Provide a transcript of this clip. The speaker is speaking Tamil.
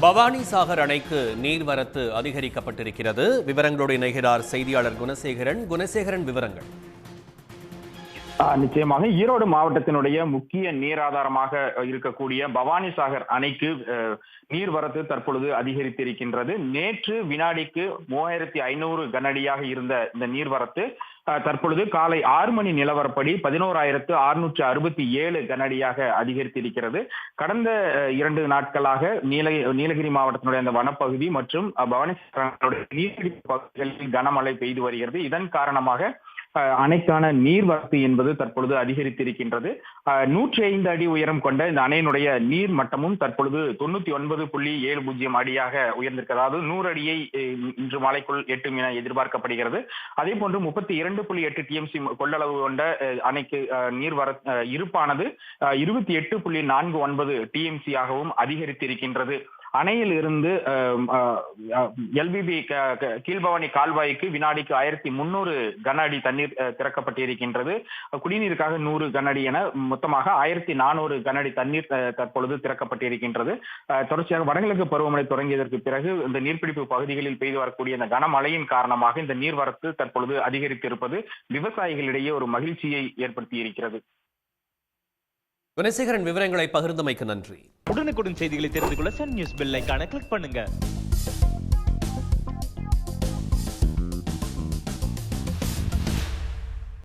பவானி சாகர் அணைக்கு நீர்வரத்து அதிகரிக்கப்பட்டிருக்கிறது. விவரங்களோடு இணைகிறார் செய்தியாளர் குணசேகரன். குணசேகரன், விவரங்கள். நிச்சயமாக ஈரோடு மாவட்டத்தினுடைய முக்கிய நீராதாரமாக இருக்கக்கூடிய பவானி சாகர் அணைக்கு நீர்வரத்து தற்பொழுது அதிகரித்திருக்கின்றது. நேற்று வினாடிக்கு 3500 கனஅடியாக இருந்த இந்த நீர்வரத்து தற்பொழுது காலை 6 மணி நிலவரப்படி 11,667 கனஅடியாக அதிகரித்திருக்கிறது. கடந்த 2 நாட்களாக நீலகிரி மாவட்டத்தினுடைய அந்த வனப்பகுதி மற்றும் பவானி சாகர் நீர்பிடிப்பு பகுதிகளில் கனமழை பெய்து வருகிறது. இதன் காரணமாக அணைக்கான நீர்வரத்து என்பது தற்பொழுது அதிகரித்திருக்கின்றது. 105 அடி உயரம் கொண்ட இந்த அணையினுடைய நீர் மட்டமும் தற்பொழுது 99.70 அடியாக உயர்ந்திருக்கு. அதாவது 100 அடியை இன்று மாலைக்குள் எட்டும் என எதிர்பார்க்கப்படுகிறது. அதே போன்று 32.8 டிஎம்சி கொள்ளளவு கொண்ட அணைக்கு நீர்வரத்து இருப்பானது 28.49 டிஎம்சி ஆகவும் அதிகரித்திருக்கின்றது. அணையில் இருந்து எல்பிபி கீழ்பவானி கால்வாய்க்கு வினாடிக்கு 1300 கன அடி தண்ணீர் திறக்கப்பட்டிருக்கின்றது. குடிநீருக்காக 100 கனஅடி என மொத்தமாக 1400 கனஅடி தண்ணீர் தற்பொழுது திறக்கப்பட்டிருக்கின்றது. தொடர்ச்சியாக வடகிழக்கு பருவமழை தொடங்கியதற்கு பிறகு இந்த நீர்பிடிப்பு பகுதிகளில் பெய்து வரக்கூடிய இந்த கனமழையின் காரணமாக இந்த நீர்வரத்து தற்பொழுது அதிகரித்திருப்பது விவசாயிகளிடையே ஒரு மகிழ்ச்சியை ஏற்படுத்தி இருக்கிறது. குணசேகரன், விவரங்களை பகிர்ந்தமைக்கு நன்றி. உடனுக்குடன் செய்திகளை தெரிந்து கொள்ள சன் நியூஸ் பெல் ஐகானை கிளிக் பண்ணுங்க.